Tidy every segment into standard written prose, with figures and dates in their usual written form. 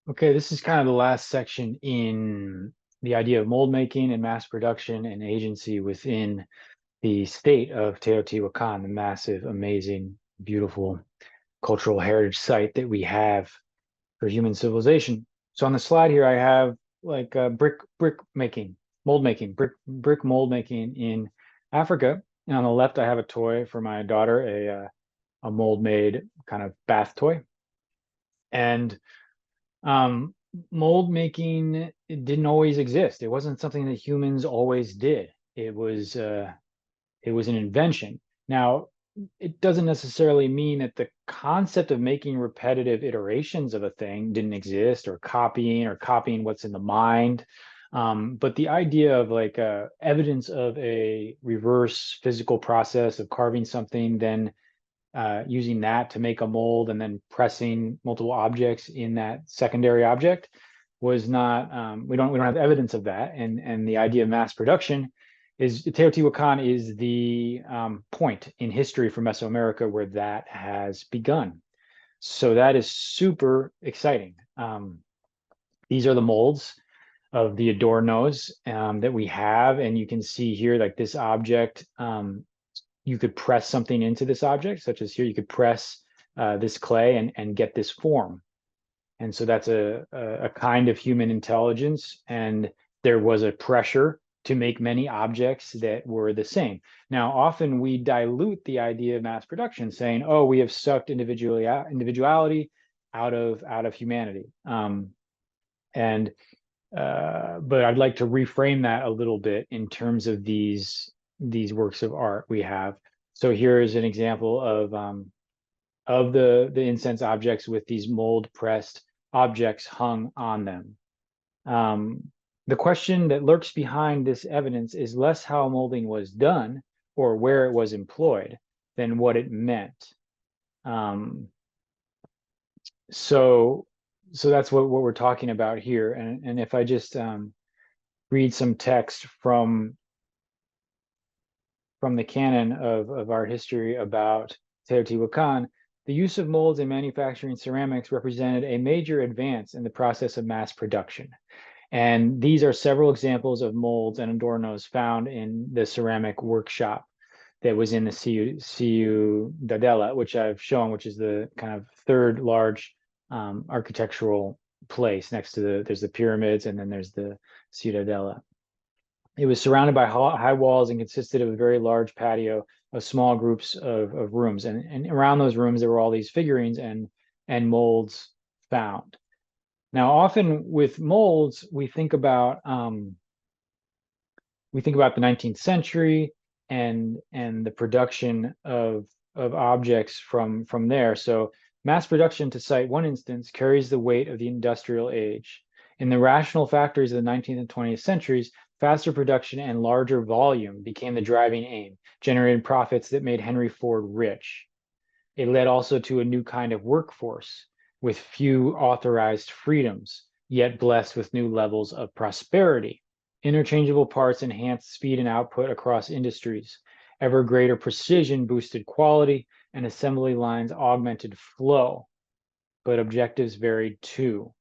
Okay, this is kind of the last section in the idea of mold making and mass production and agency within the state of Teotihuacan, the massive, amazing, beautiful cultural heritage site that we have for human civilization. So on the slide here, I have like brick making, mold making, brick mold making in Africa. And on the left, I have a toy for my daughter, a mold made kind of bath toy. And um, mold making, it didn't always exist. It wasn't something that humans always did. It was an invention. Now, it doesn't necessarily mean that the concept of making repetitive iterations of a thing didn't exist, or copying what's in the mind. But the idea of like evidence of a reverse physical process of carving something, then using that to make a mold and then pressing multiple objects in that secondary object was not we don't have evidence of that, and the idea of mass production is Teotihuacan is the point in history for Mesoamerica where that has begun. So that is super exciting. These are the molds of the adornos that we have, and you can see here like this object, you could press something into this object, such as here, you could press this clay and get this form. And so that's a kind of human intelligence. And there was a pressure to make many objects that were the same. Now, often we dilute the idea of mass production, saying, "Oh, we have sucked individuality out of humanity." And but I'd like to reframe that a little bit in terms of these works of art we have. So here is an example of the incense objects with these mold pressed objects hung on them. Um, the question that lurks behind this evidence is less how molding was done or where it was employed than what it meant. Um, so so that's what we're talking about here. And if I just read some text from the canon of art history about Teotihuacan, the use of molds in manufacturing ceramics represented a major advance in the process of mass production. And these are several examples of molds and adornos found in the ceramic workshop that was in the Ciudadela, which I've shown, which is the kind of third large architectural place next to there's the pyramids, and then there's the Ciudadela. It was surrounded by high walls and consisted of a very large patio of small groups of rooms. And around those rooms, there were all these figurines and molds found. Now, often with molds, we think about the 19th century and the production of objects from there. So mass production, to cite one instance, carries the weight of the industrial age. In the rational factories of the 19th and 20th centuries, faster production and larger volume became the driving aim, generating profits that made Henry Ford rich. It led also to a new kind of workforce with few authorized freedoms, yet blessed with new levels of prosperity. Interchangeable parts enhanced speed and output across industries. Ever greater precision boosted quality, and assembly lines augmented flow. But objectives varied too,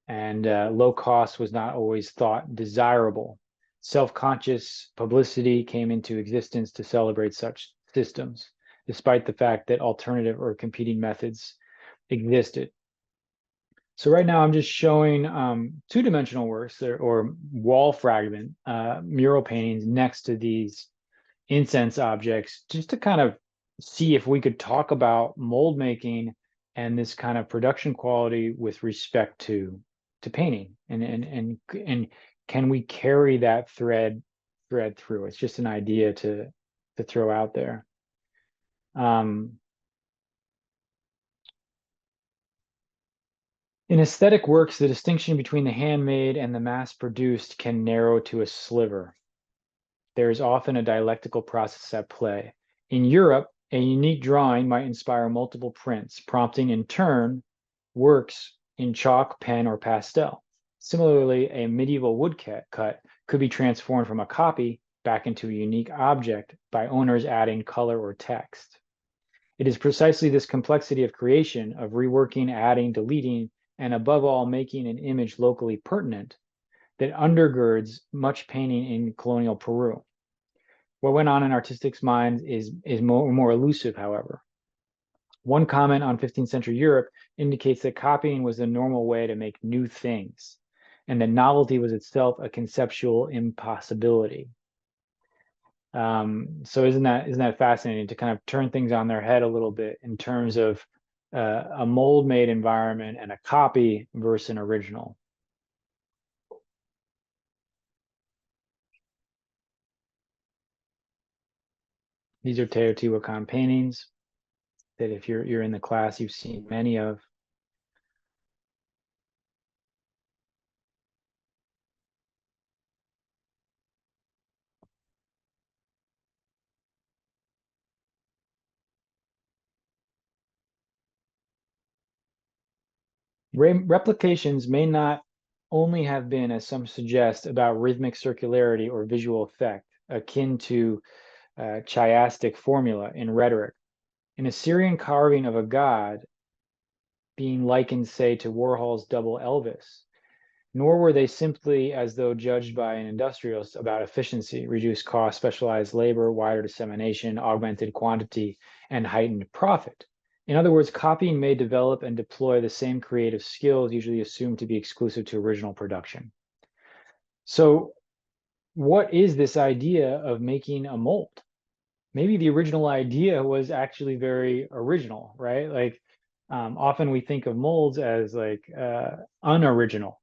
and low cost was not always thought desirable. Self-conscious publicity came into existence to celebrate such systems, despite the fact that alternative or competing methods existed. So right now I'm just showing two-dimensional works or wall fragment mural paintings next to these incense objects, just to kind of see if we could talk about mold making and this kind of production quality with respect to painting, and can we carry that thread through? It's just an idea to throw out there. Um, In aesthetic works, the distinction between the handmade and the mass-produced can narrow to a sliver. There is often a dialectical process at play. In Europe, a unique drawing might inspire multiple prints, prompting in turn works in chalk, pen, or pastel. Similarly, a medieval woodcut could be transformed from a copy back into a unique object by owners adding color or text. It is precisely this complexity of creation, of reworking, adding, deleting, and above all, making an image locally pertinent that undergirds much painting in colonial Peru. What went on in artists' minds is more elusive, however. One comment on 15th century Europe indicates that copying was the normal way to make new things, and that novelty was itself a conceptual impossibility. So isn't that fascinating to kind of turn things on their head a little bit in terms of a mold-made environment and a copy versus an original? These are Teotihuacan paintings that if you're in the class, you've seen many of. Replications may not only have been, as some suggest, about rhythmic circularity or visual effect, akin to chiastic formula in rhetoric. An Assyrian carving of a god being likened, say, to Warhol's double Elvis, nor were they simply as though judged by an industrialist about efficiency, reduced cost, specialized labor, wider dissemination, augmented quantity, and heightened profit. In other words, copying may develop and deploy the same creative skills usually assumed to be exclusive to original production. So, what is this idea of making a mold? Maybe the original idea was actually very original, right? Like, often we think of molds as like unoriginal,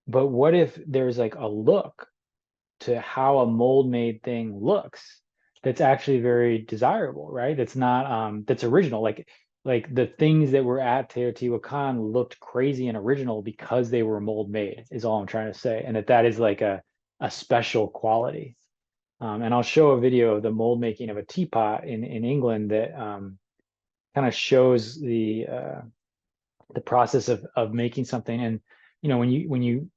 but what if there's like a look to how a mold made thing looks that's actually very desirable, right? That's not that's original. Like the things that were at Teotihuacan looked crazy and original because they were mold made, is all I'm trying to say. And that is like a special quality. And I'll show a video of the mold making of a teapot in England that kind of shows the process of making something. And when you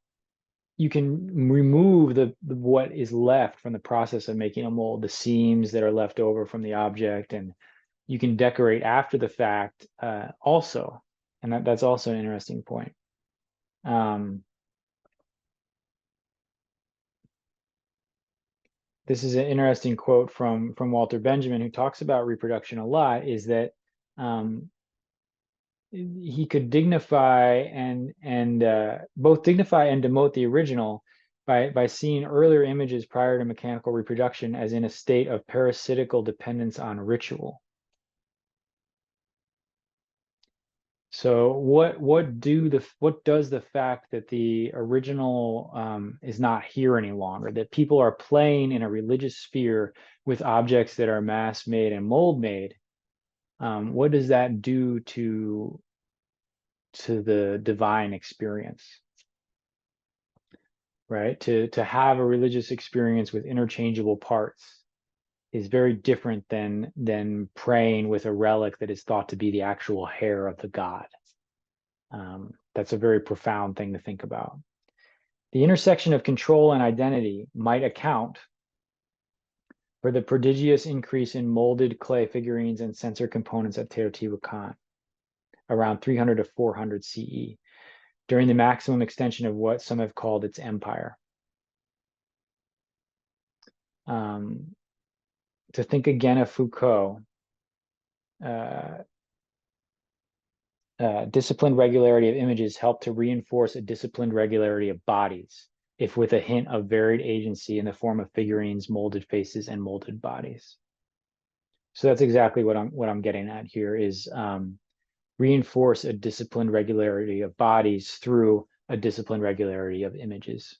can remove the what is left from the process of making a mold, the seams that are left over from the object, and you can decorate after the fact also. And that's also an interesting point. Um, this is an interesting quote from Walter Benjamin, who talks about reproduction a lot, is that um, he could dignify and both dignify and demote the original by seeing earlier images prior to mechanical reproduction as in a state of parasitical dependence on ritual. So what does the fact that the original is not here any longer, that people are playing in a religious sphere with objects that are mass made and mold made, what does that do to the divine experience, right? To have a religious experience with interchangeable parts is very different than praying with a relic that is thought to be the actual hair of the god. That's a very profound thing to think about. The intersection of control and identity might account for the prodigious increase in molded clay figurines and sensor components at Teotihuacan around 300 to 400 CE, during the maximum extension of what some have called its empire. To think again of Foucault, uh, disciplined regularity of images help to reinforce a disciplined regularity of bodies, if with a hint of varied agency in the form of figurines, molded faces, and molded bodies. So that's exactly what I'm getting at here is reinforce a disciplined regularity of bodies through a disciplined regularity of images.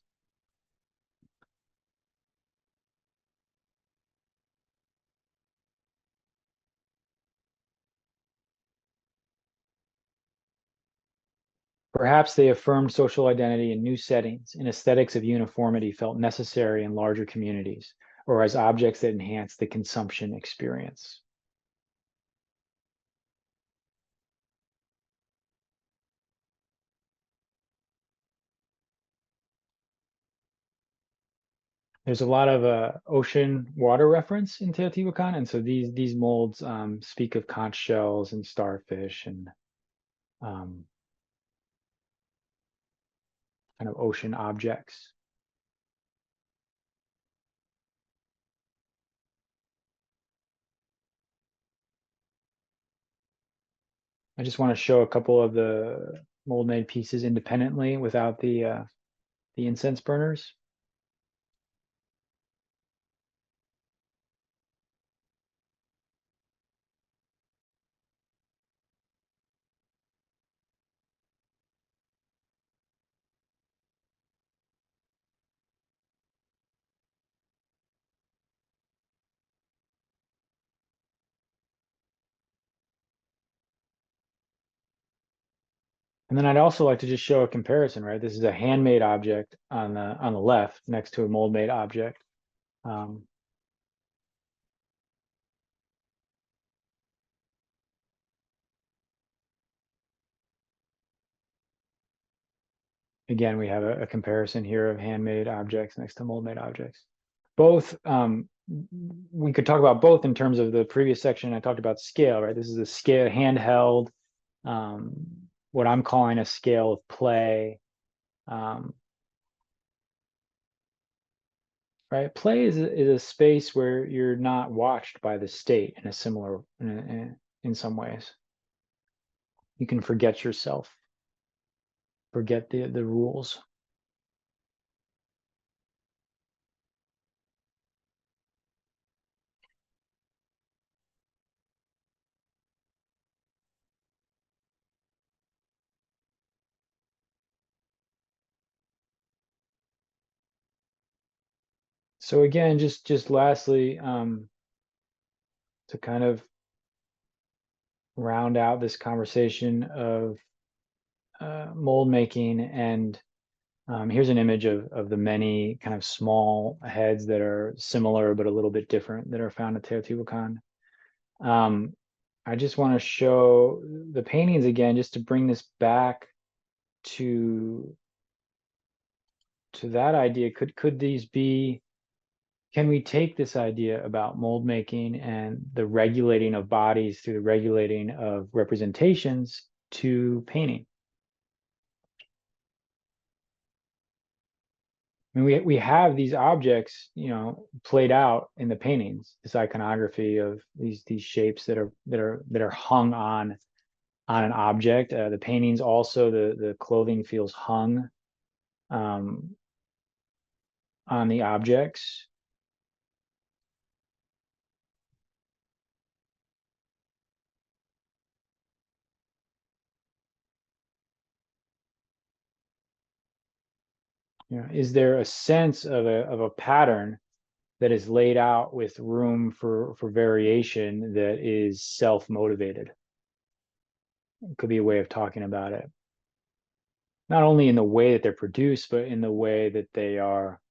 Perhaps they affirmed social identity in new settings, in aesthetics of uniformity felt necessary in larger communities, or as objects that enhance the consumption experience. There's a lot of ocean water reference in Teotihuacan, and so these molds speak of conch shells and starfish and um, kind of ocean objects. I just want to show a couple of the mold made pieces independently without the incense burners. And then I'd also like to just show a comparison, right? This is a handmade object on the left next to a mold made object. Um, Again, we have a comparison here of handmade objects next to mold made objects. Both, we could talk about both in terms of the previous section. I talked about scale, right? This is a scale handheld, um, what I'm calling a scale of play. Um, right? Play is a space where you're not watched by the state in a similar, in some ways. You can forget yourself, forget the rules. So again, just lastly, to kind of round out this conversation of mold making, and here's an image of the many kind of small heads that are similar but a little bit different that are found at Teotihuacan. Um, I just want to show the paintings again, just to bring this back to that idea. Could these be, can we take this idea about mold making and the regulating of bodies through the regulating of representations to painting? I mean, we have these objects, played out in the paintings, this iconography of these shapes that are hung on an object. The paintings also, the clothing feels hung um, on the objects. Is there a sense of a pattern that is laid out with room for variation that is self-motivated? It could be a way of talking about it. Not only in the way that they're produced, but in the way that they are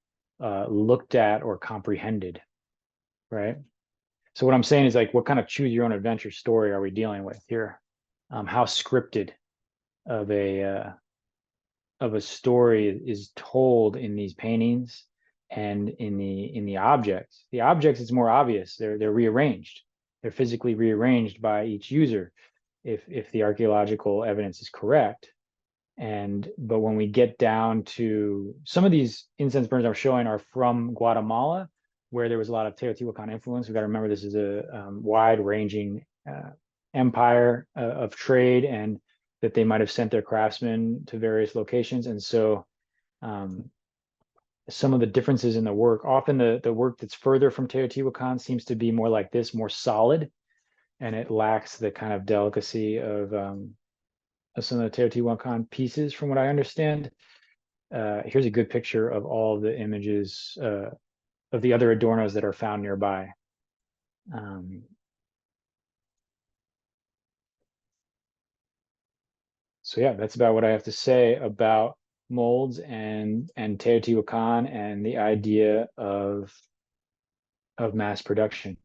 looked at or comprehended, right? So what I'm saying is, like, what kind of choose your own adventure story are we dealing with here? How scripted of a story is told in these paintings and in the objects. The objects, it's more obvious. They're rearranged. They're physically rearranged by each user, if the archaeological evidence is correct. But when we get down to some of these incense burns I'm showing are from Guatemala, where there was a lot of Teotihuacan influence. We got to remember this is a wide-ranging empire of trade, and that they might have sent their craftsmen to various locations. And so um, some of the differences in the work, often the work that's further from Teotihuacan seems to be more like this, more solid, and it lacks the kind of delicacy of some of the Teotihuacan pieces, from what I understand. Here's a good picture of all of the images of the other adornos that are found nearby. Um, so yeah, that's about what I have to say about molds and Teotihuacan and the idea of mass production.